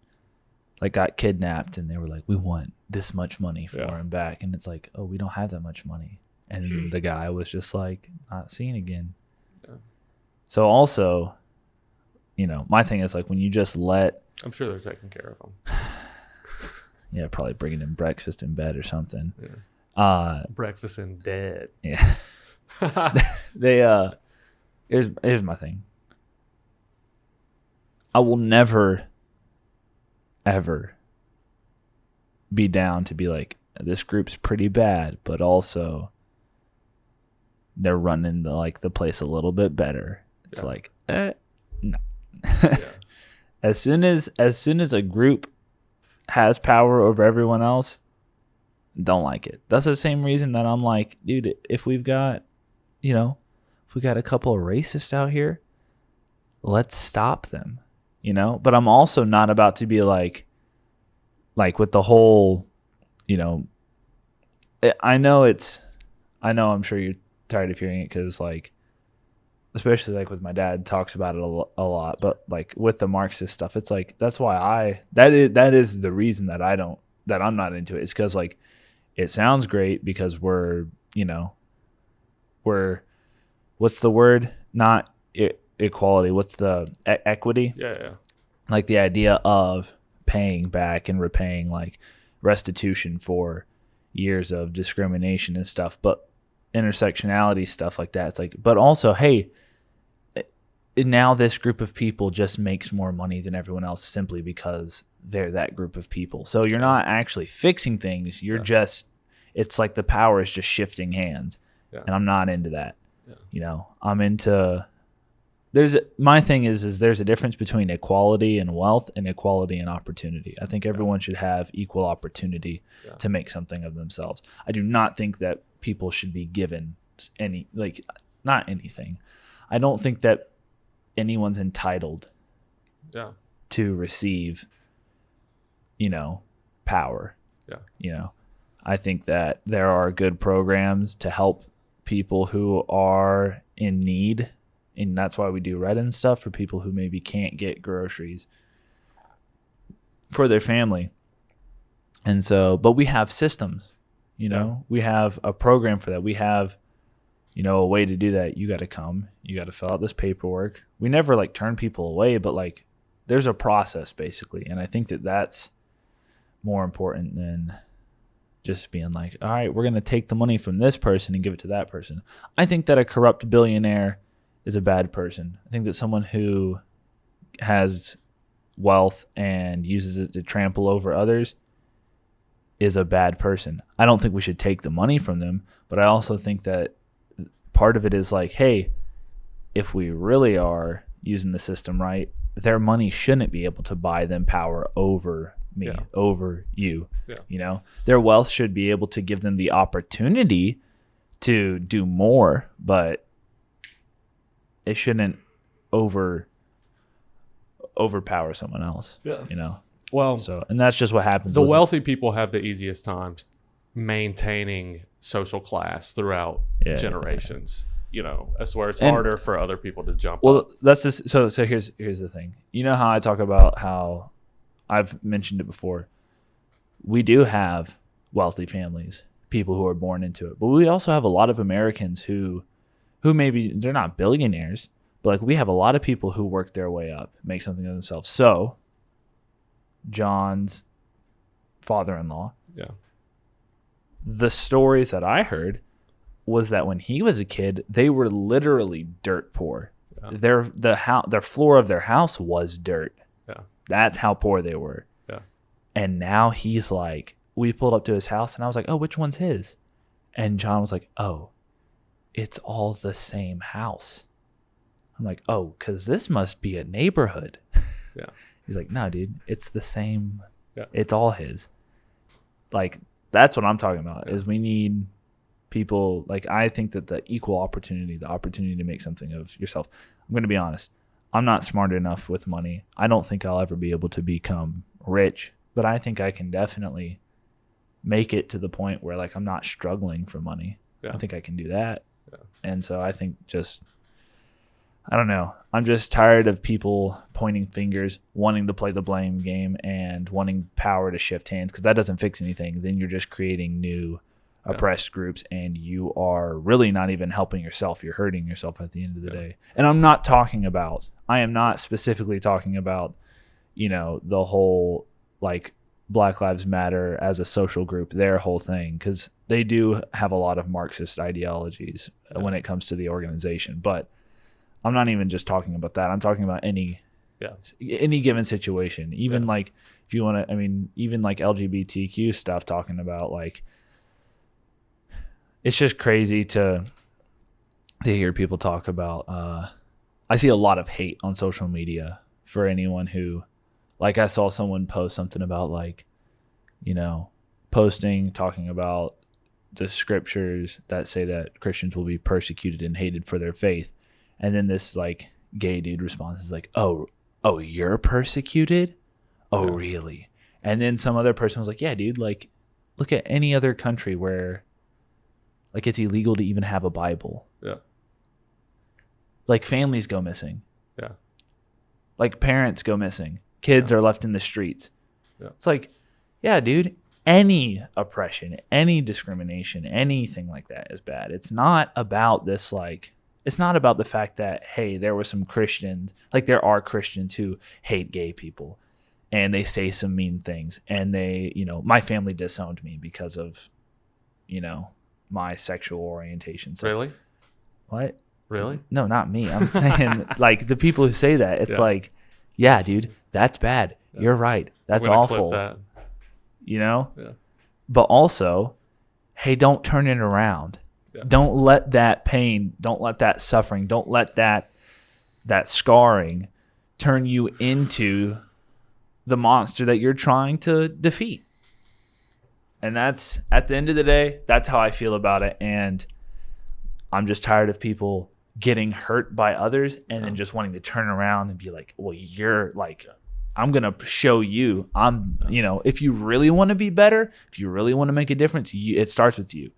like got kidnapped, and they were like, we want this much money for him back. And it's like, oh, we don't have that much money. And the guy was just like, not seen again. Yeah. So also, you know, my thing is like when you just let. I'm sure they're taking care of him. Yeah, probably bringing him breakfast in bed or something. Yeah. Breakfast in bed. Yeah. Here's my thing. I will never, ever be down to be like, this group's pretty bad, but also they're running the place a little bit better. It's like, no. As soon as a group has power over everyone else, don't like it. That's the same reason that I'm like, dude, if we've got, if we got a couple of racists out here, let's stop them, But I'm also not about to be like with the whole, I know I'm sure you're tired of hearing it because like, especially like with my dad talks about it a lot, but like with the Marxist stuff, it's like, that's why that is the reason that I'm not into it. It's because like, it sounds great because we're what's the word? Not equality. What's the equity? Yeah. Like the idea of paying back and repaying like restitution for years of discrimination and stuff, but intersectionality stuff like that. It's like, but also, hey, now this group of people just makes more money than everyone else simply because they're that group of people. So you're not actually fixing things. You're just, it's like the power is just shifting hands. Yeah. And I'm not into that. Yeah. I'm into, my thing is there's a difference between equality and wealth and equality and opportunity. I think everyone should have equal opportunity to make something of themselves. I do not think that people should be given not anything. I don't think that anyone's entitled to receive, power. Yeah. I think that there are good programs to help people who are in need. And that's why we do Red and stuff for people who maybe can't get groceries for their family. And so, but we have systems, we have a program for that. We have, a way to do that. You got to come, you got to fill out this paperwork. We never like turn people away, but like there's a process basically. And I think that that's more important than just being like, all right, we're going to take the money from this person and give it to that person. I think that a corrupt billionaire is a bad person. I think that someone who has wealth and uses it to trample over others is a bad person. I don't think we should take the money from them, but I also think that part of it is like, hey, if we really are using the system right, their money shouldn't be able to buy them power over me, over you. Yeah. Their wealth should be able to give them the opportunity to do more, but it shouldn't overpower someone else. Yeah. Well, and that's just what happens. The wealthy people have the easiest time maintaining social class throughout generations. That's where it's harder for other people to jump up. That's just so here's the thing. You know how I talk about how I've mentioned it before. We do have wealthy families, people who are born into it. But we also have a lot of Americans who maybe they're not billionaires, but like we have a lot of people who work their way up, make something of themselves. So John's father-in-law, the stories that I heard was that when he was a kid, they were literally dirt poor. Their floor of their house was dirt. That's how poor they were. And now he's like, we pulled up to his house and I was like, oh, which one's his? And John was like, oh, it's all the same house. I'm like, oh, because this must be a neighborhood. He's like, no, dude, it's the same. It's all his. Like, that's what I'm talking about is we need people. Like, I think that the equal opportunity, the opportunity to make something of yourself. I'm going to be honest. I'm not smart enough with money. I don't think I'll ever be able to become rich, but I think I can definitely make it to the point where like I'm not struggling for money. I think I can do that. And so I think I don't know. I'm just tired of people pointing fingers, wanting to play the blame game and wanting power to shift hands because that doesn't fix anything. Then you're just creating new oppressed groups and you are really not even helping yourself. You're hurting yourself at the end of the day. And I am not specifically talking about, the whole like Black Lives Matter as a social group, their whole thing, because they do have a lot of Marxist ideologies when it comes to the organization. But I'm not even just talking about that. I'm talking about any given situation. Even like if you want to, even like LGBTQ stuff, talking about like, it's just crazy to hear people talk about. I see a lot of hate on social media for anyone who Like I saw someone post something about talking about the scriptures that say that Christians will be persecuted and hated for their faith. And then this like gay dude responds is like, oh, you're persecuted? Oh, really? And then some other person was like, yeah, dude, like look at any other country where like it's illegal to even have a Bible. Yeah. Like families go missing. Yeah. Like parents go missing. Kids are left in the streets. Yeah. It's like, yeah, dude, any oppression, any discrimination, anything like that is bad. It's not about this, like, it's not about the fact that, hey, there were some Christians, like there are Christians who hate gay people and they say some mean things and they, my family disowned me because of, my sexual orientation. So, Really? What? Really? No, not me. I'm saying like the people who say that, it's like, yeah, dude, that's bad. Yeah. You're right. That's awful. Clip that. Yeah. But also, hey, don't turn it around. Yeah. Don't let that pain, don't let that suffering, don't let that scarring turn you into the monster that you're trying to defeat. And that's, at the end of the day, that's how I feel about it. And I'm just tired of people getting hurt by others and then just wanting to turn around and be like, well, you're like, I'm going to show you, if you really want to be better, if you really want to make a difference, it starts with you.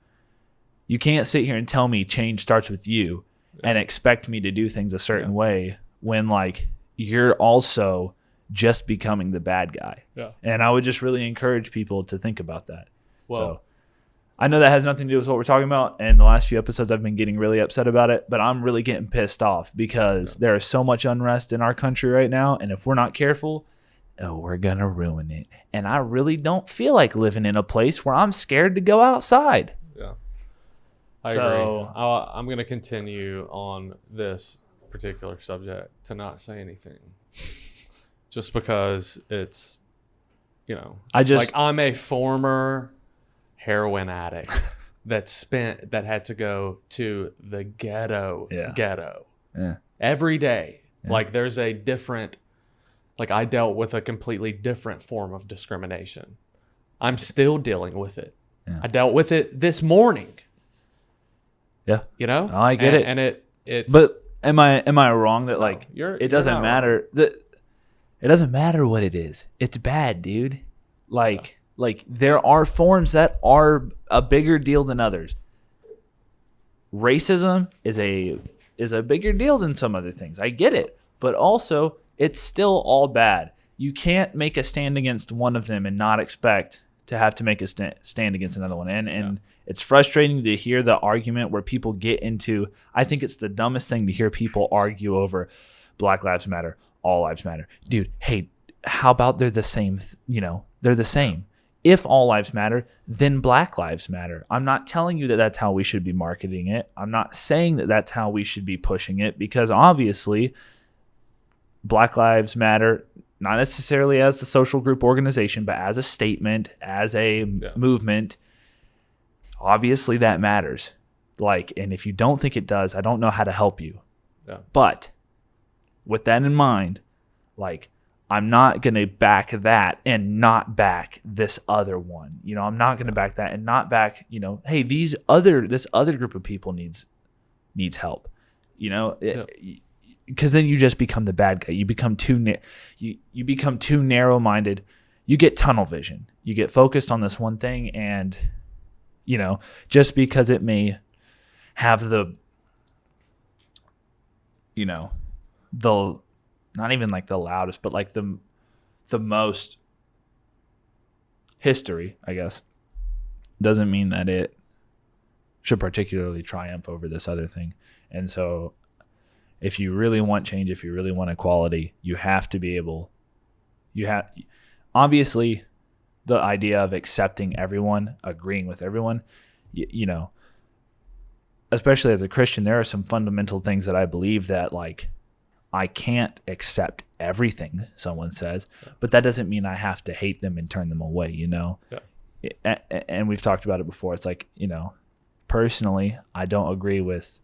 You can't sit here and tell me change starts with you and expect me to do things a certain way when like you're also just becoming the bad guy. Yeah. And I would just really encourage people to think about that. Well, so I know that has nothing to do with what we're talking about. And the last few episodes, I've been getting really upset about it. But I'm really getting pissed off because there is so much unrest in our country right now. And if we're not careful, we're going to ruin it. And I really don't feel like living in a place where I'm scared to go outside. Yeah. I agree. I'm going to continue on this particular subject to not say anything. Just because it's, I'm a former heroin addict that had to go to the ghetto every day. Yeah. Like there's a different, like I dealt with a completely different form of discrimination. I'm still dealing with it. Yeah. I dealt with it this morning. Yeah. Oh, I get it. And it's. But am I wrong that like it doesn't matter that it doesn't matter what it is. It's bad, dude. Like there are forms that are a bigger deal than others. Racism is a bigger deal than some other things. I get it. But also, it's still all bad. You can't make a stand against one of them and not expect to have to make a stand against another one. And it's frustrating to hear the argument where people get into, I think it's the dumbest thing to hear people argue over Black Lives Matter, all lives matter. Dude, hey, how about they're the same, they're the same. If all lives matter, then Black Lives Matter. I'm not telling you that that's how we should be marketing it. I'm not saying that that's how we should be pushing it because obviously Black Lives Matter, not necessarily as the social group organization, but as a statement, as a movement, obviously that matters. And if you don't think it does, I don't know how to help you. Yeah. But with that in mind, I'm not going to back that and not back this other one. I'm not going to back that and not back, hey, this other group of people needs help. Because then you just become the bad guy. You become you become too narrow-minded. You get tunnel vision. You get focused on this one thing, and just because it may have the not even like the loudest, but like the most history, I guess, doesn't mean that it should particularly triumph over this other thing. And so if you really want change, if you really want equality, you have to be able, obviously the idea of accepting everyone, agreeing with everyone, especially as a Christian, there are some fundamental things that I believe that I can't accept everything someone says, but that doesn't mean I have to hate them and turn them away, Yeah. And we've talked about it before. It's personally, I don't agree with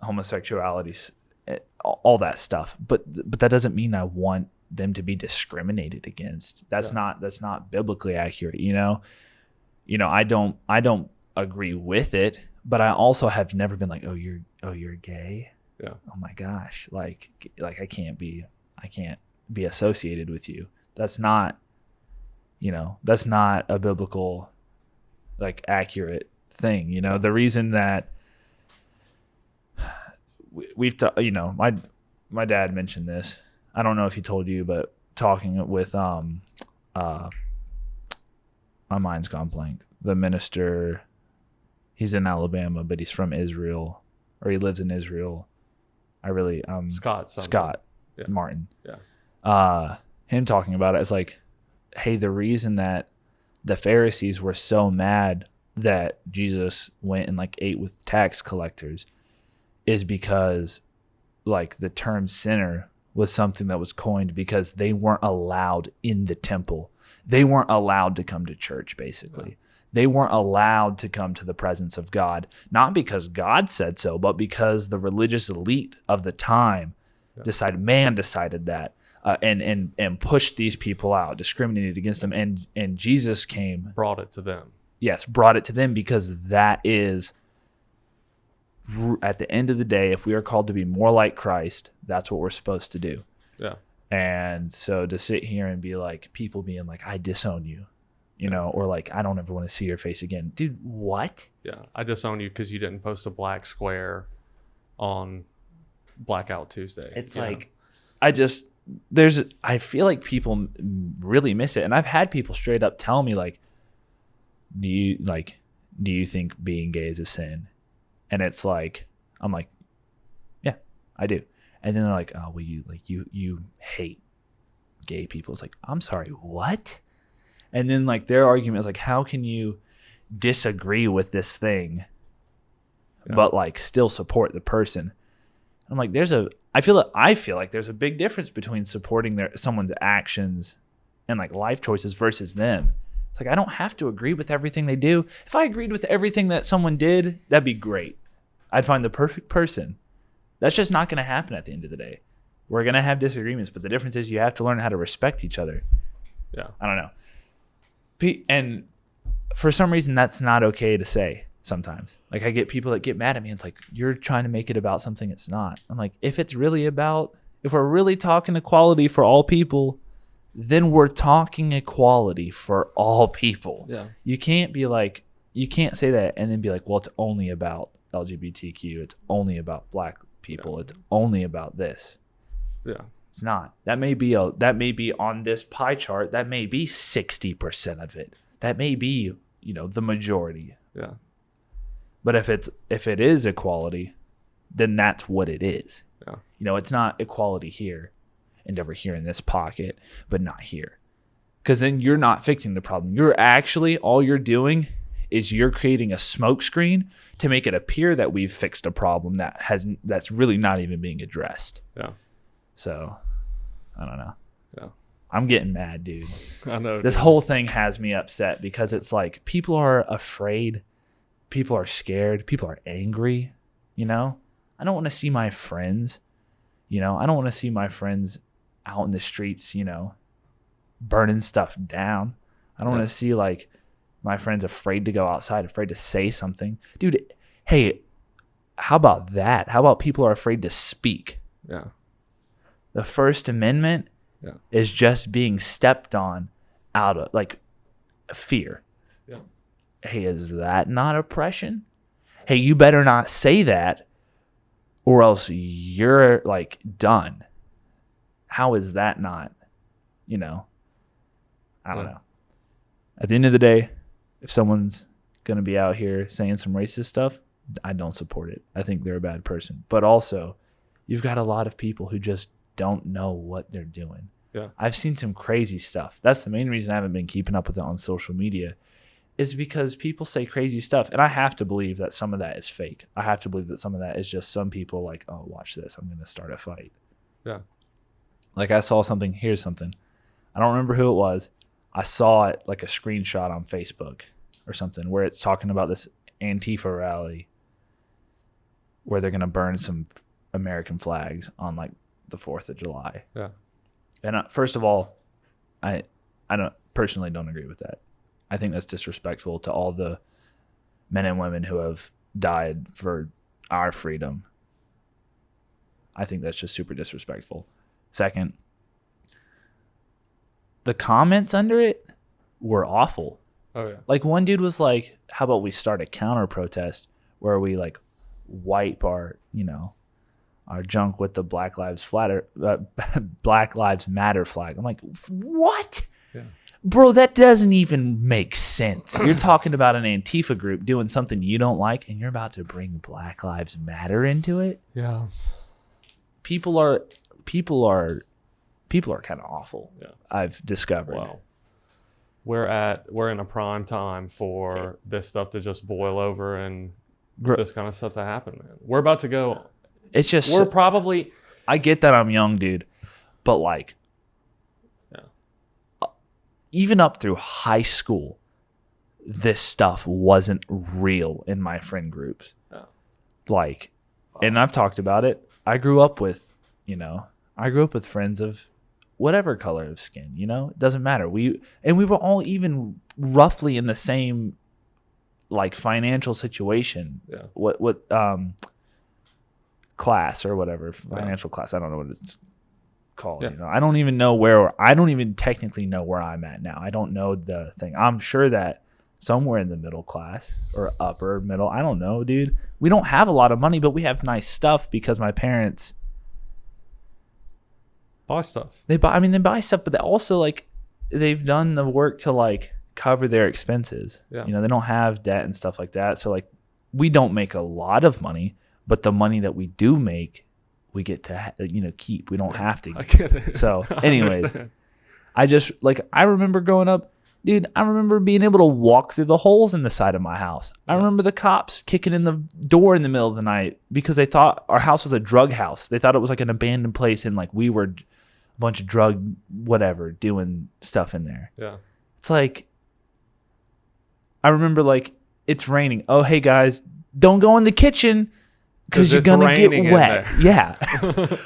homosexuality. all that stuff. But that doesn't mean I want them to be discriminated against. That's not biblically accurate. I don't agree with it, but I also have never been like, oh, you're gay. Yeah. Oh my gosh. Like I can't be associated with you. That's not a biblical, like, accurate thing. The reason that we've my dad mentioned this. I don't know if he told you, but talking with my mind's gone blank. The minister, he's in Alabama, but he's from Israel, or he lives in Israel. Scott Yeah. Martin. Yeah. Him talking about it, it's like, hey, the reason that the Pharisees were so mad that Jesus went and like ate with tax collectors is because like the term sinner was something that was coined because they weren't allowed in the temple. They weren't allowed to come to church, basically. Yeah. They weren't allowed to come to the presence of God, not because God said so, but because the religious elite of the time decided that. And pushed these people out, discriminated against them, and Jesus came, brought it to them. Yes, brought it to them, because that is, at the end of the day, if we are called to be more like Christ, that's what we're supposed to do. Yeah. And so to sit here and be like, people being like, I disown you, or like, I don't ever want to see your face again, dude. What? Yeah, I disown you because you didn't post a black square on Blackout Tuesday. It's like, I feel like people really miss it. And I've had people straight up tell me like, do you think being gay is a sin? And it's like, I'm like, yeah, I do. And then they're like, oh, well, you hate gay people. It's like, I'm sorry, what? And then like their argument is like, how can you disagree with this thing, but like still support the person? I'm like, I feel like there's a big difference between supporting someone's actions and like life choices versus them. It's like, I don't have to agree with everything they do. If I agreed with everything that someone did, that'd be great. I'd find the perfect person. That's just not going to happen at the end of the day. We're going to have disagreements, but the difference is you have to learn how to respect each other. Yeah. I don't know. And for some reason, that's not okay to say. Sometimes, like, I get people that get mad at me and it's like, you're trying to make it about something it's not. I'm like, if we're really talking equality for all people, then we're talking equality for all people. Yeah. You can't say that and then be like, well, it's only about LGBTQ. It's only about black people. Yeah. It's only about this. Yeah. It's not. That may be on this pie chart. That may be 60% of it. That may be, the majority. Yeah. But if it is equality, then that's what it is. Yeah. It's not equality here and over here in this pocket, but not here. Because then you're not fixing the problem. All you're doing is you're creating a smoke screen to make it appear that we've fixed a problem that's really not even being addressed. Yeah. So, I don't know. Yeah. I'm getting mad, dude. I know. This whole thing has me upset because it's like people are afraid. People are scared. People are angry. I don't want to see my friends. I don't want to see my friends out in the streets, burning stuff down. I don't want to see like my friends afraid to go outside, afraid to say something. Dude, hey, how about that? How about people are afraid to speak? Yeah. The First Amendment is just being stepped on out of like fear. Yeah. Hey, is that not oppression? Hey, you better not say that or else you're like done. How is that not, I don't know. At the end of the day, if someone's going to be out here saying some racist stuff, I don't support it. I think they're a bad person. But also, you've got a lot of people who just don't know what they're doing. Yeah. I've seen some crazy stuff. That's the main reason I haven't been keeping up with it on social media. Is because people say crazy stuff. And I have to believe that some of that is fake. I have to believe that some of that is just some people like, oh, watch this. I'm going to start a fight. Yeah. Like I saw something. Here's something. I don't remember who it was. I saw it like a screenshot on Facebook or something where it's talking about this Antifa rally where they're going to burn some American flags on like the 4th of July. Yeah. And first of all, I don't agree with that. I think that's disrespectful to all the men and women who have died for our freedom. I think that's just super disrespectful. Second, the comments under it were awful. Oh yeah. Like one dude was like, how about we start a counter protest where we like wipe our, our junk with the Black Lives Matter flag. I'm like, what? Yeah. Bro, that doesn't even make sense. You're talking about an Antifa group doing something you don't like, and you're about to bring Black Lives Matter into it? Yeah. People are kind of awful. Yeah. I've discovered. Well, we're in a prime time for this stuff to just boil over and this kind of stuff to happen, man. We're about to go. It's just we're probably. I get that I'm young, dude, but like, even up through high school, this stuff wasn't real in my friend groups. Yeah. Like, and I've talked about it. I grew up with friends of whatever color of skin, it doesn't matter. We were all even roughly in the same like financial situation. Yeah. What class or whatever, financial class. I don't know what it's called. Yeah. I don't even technically know where I'm at now. I don't know the thing. I'm sure that somewhere in the middle class or upper middle, I don't know, dude. We don't have a lot of money, but we have nice stuff because my parents buy stuff. They buy stuff, but they also like they've done the work to like cover their expenses. Yeah. They don't have debt and stuff like that. So like we don't make a lot of money, but the money that we do make, we get to keep. We don't have to. I get it. So anyways, I remember growing up, dude, I remember being able to walk through the holes in the side of my house. I remember the cops kicking in the door in the middle of the night because they thought our house was a drug house. They thought it was like an abandoned place and like we were a bunch of drug whatever doing stuff in there. Yeah. It's like, I remember like, it's raining. Oh, hey guys, don't go in the kitchen because you're going to get wet. Yeah.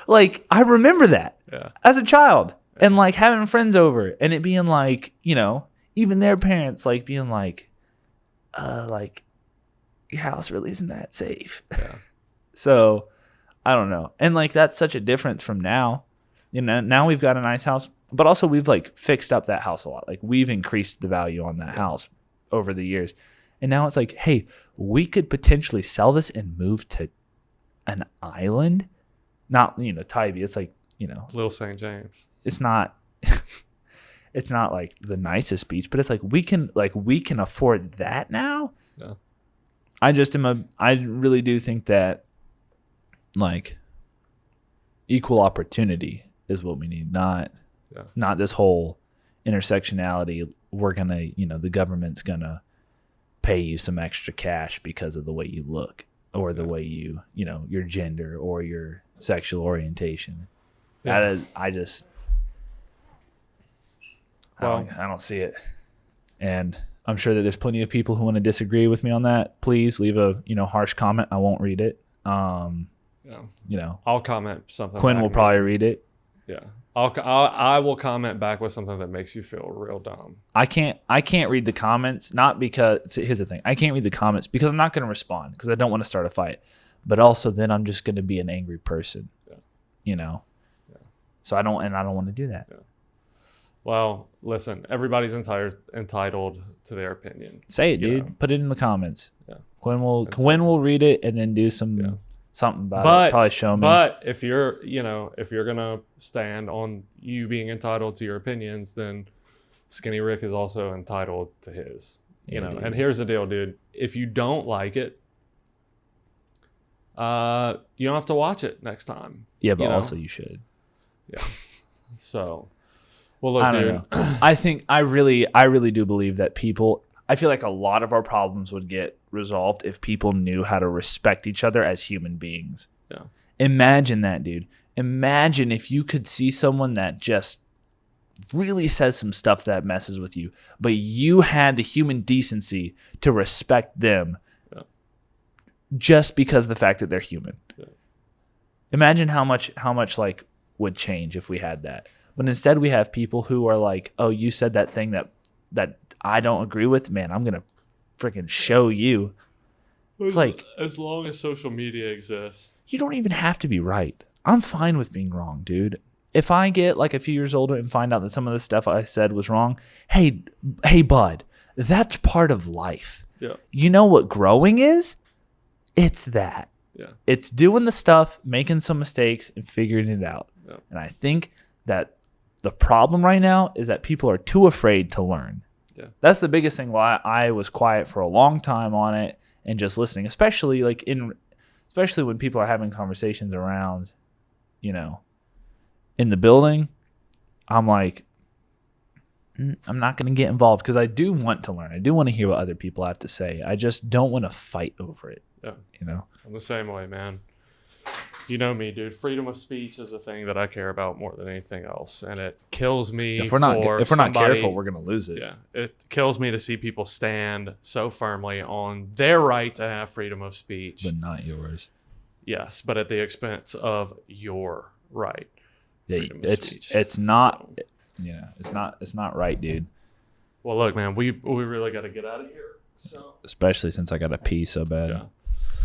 Like, I remember that as a child and like having friends over and it being like, even their parents like being like your house really isn't that safe. Yeah. So I don't know. And like, that's such a difference from now. Now we've got a nice house, but also we've like fixed up that house a lot. Like we've increased the value on that house over the years. And now it's like, hey, we could potentially sell this and move to an island. Not, Tybee. It's like, Little St. James. It's not it's not like the nicest beach, but it's like we can afford that now. Yeah. I really do think that like equal opportunity is what we need, not this whole intersectionality. We're gonna, the government's gonna pay you some extra cash because of the way you look or the way you, your gender or your sexual orientation. Yeah. I don't see it. And I'm sure that there's plenty of people who want to disagree with me on that. Please leave a, harsh comment. I won't read it. I'll comment something. Quinn will probably read it. Yeah. I will comment back with something that makes you feel real dumb. I can't read the comments, not because here's the thing. I can't read the comments because I'm not going to respond because I don't want to start a fight. But also then I'm just going to be an angry person. Yeah. Yeah. So I don't want to do that. Yeah. Well, listen, everybody's entitled to their opinion. Say it, dude. Put it in the comments. Yeah. Quinn will read it and then do something about it. Probably show me. But if you're gonna stand on you being entitled to your opinions, then Skinny Rick is also entitled to his. Dude. And here's the deal, dude. If you don't like it, you don't have to watch it next time. Yeah, but also you should. Yeah. So, well, look, I don't know. I think I really do believe that I feel like a lot of our problems would get resolved if people knew how to respect each other as human beings. Yeah. Imagine that, dude. Imagine if you could see someone that just really says some stuff that messes with you, but you had the human decency to respect them just because of the fact that they're human. Yeah. Imagine how much like would change if we had that. But instead we have people who are like, oh, you said that thing that I don't agree with, man, I'm gonna freaking show you. It's like, as long as social media exists, you don't even have to be right. I'm fine with being wrong, dude. If I get like a few years older and find out that some of the stuff I said was wrong, hey bud, that's part of life. Yeah. You know what growing is? It's that. Yeah. It's doing the stuff, making some mistakes, and figuring it out. Yeah. And I think that the problem right now is that people are too afraid to learn. Yeah. That's the biggest thing why I was quiet for a long time on it and just listening, especially when people are having conversations around, in the building. I'm like, I'm not going to get involved because I do want to learn. I do want to hear what other people have to say. I just don't want to fight over it. Yeah. I'm the same way, man. You know me, dude. Freedom of speech is a thing that I care about more than anything else, and it kills me. If we're not careful, we're gonna lose it. Yeah, it kills me to see people stand so firmly on their right to have freedom of speech, but not yours. Yes, but at the expense of your right. Yeah, it's not. It's not right, dude. Well, look, man, we really got to get out of here. So especially since I got to pee so bad. Yeah.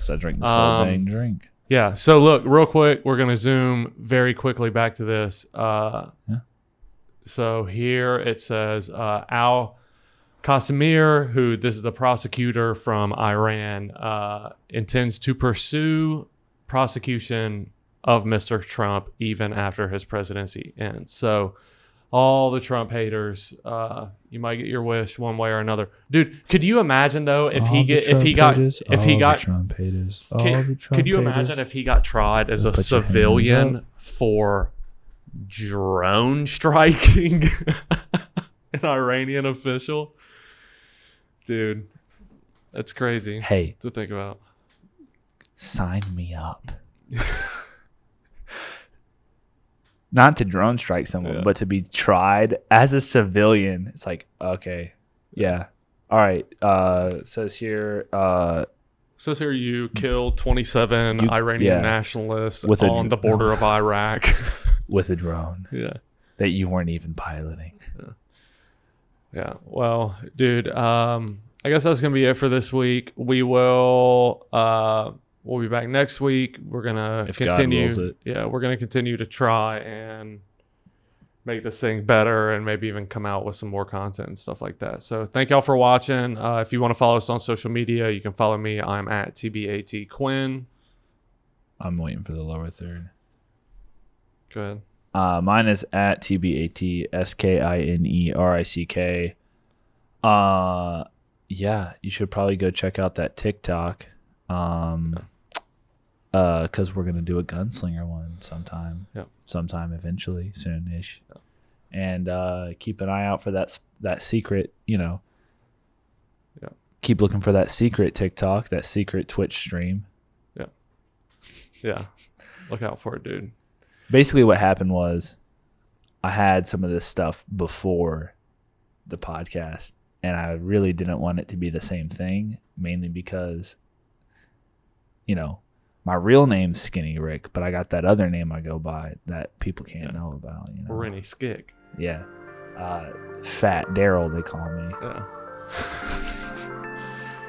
So I drink this whole dang drink. Yeah. So look, real quick, we're gonna zoom very quickly back to this. So here it says Al Qasimir, who this is the prosecutor from Iran, intends to pursue prosecution of Mr. Trump even after his presidency ends. So all the Trump haters, you might get your wish one way or another. Dude, could you imagine though could you imagine if he got tried as a civilian for drone striking an Iranian official? Dude, that's crazy. Hey, to think about. Sign me up. Not to drone strike someone, but to be tried as a civilian. It's like, okay, yeah. All right. Says here you killed 27 Iranian nationalists on the border of Iraq. With a drone. Yeah. That you weren't even piloting. Yeah. Well, dude, I guess that's going to be it for this week. We will... we'll be back next week. We're gonna continue. God wills it. Yeah, we're gonna continue to try and make this thing better, and maybe even come out with some more content and stuff like that. So thank y'all for watching. If you want to follow us on social media, you can follow me. I'm at TBAT Quinn. I'm waiting for the lower third. Go ahead. Mine is at TBAT SKINERICK. Yeah, you should probably go check out that TikTok. Because we're gonna do a gunslinger one sometime. Yep. Sometime eventually, soonish. Yep. And keep an eye out for that secret. Yeah. Keep looking for that secret TikTok, that secret Twitch stream. Yeah. Yeah. Look out for it, dude. Basically, what happened was, I had some of this stuff before the podcast, and I really didn't want it to be the same thing, mainly because, my real name's Skinny Rick, but I got that other name I go by that people can't know about. Rennie Skick. Yeah. Fat Daryl, they call me. Yeah.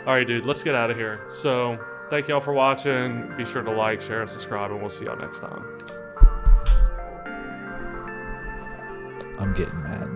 All right, dude, let's get out of here. So thank y'all for watching. Be sure to like, share, and subscribe, and we'll see y'all next time. I'm getting mad.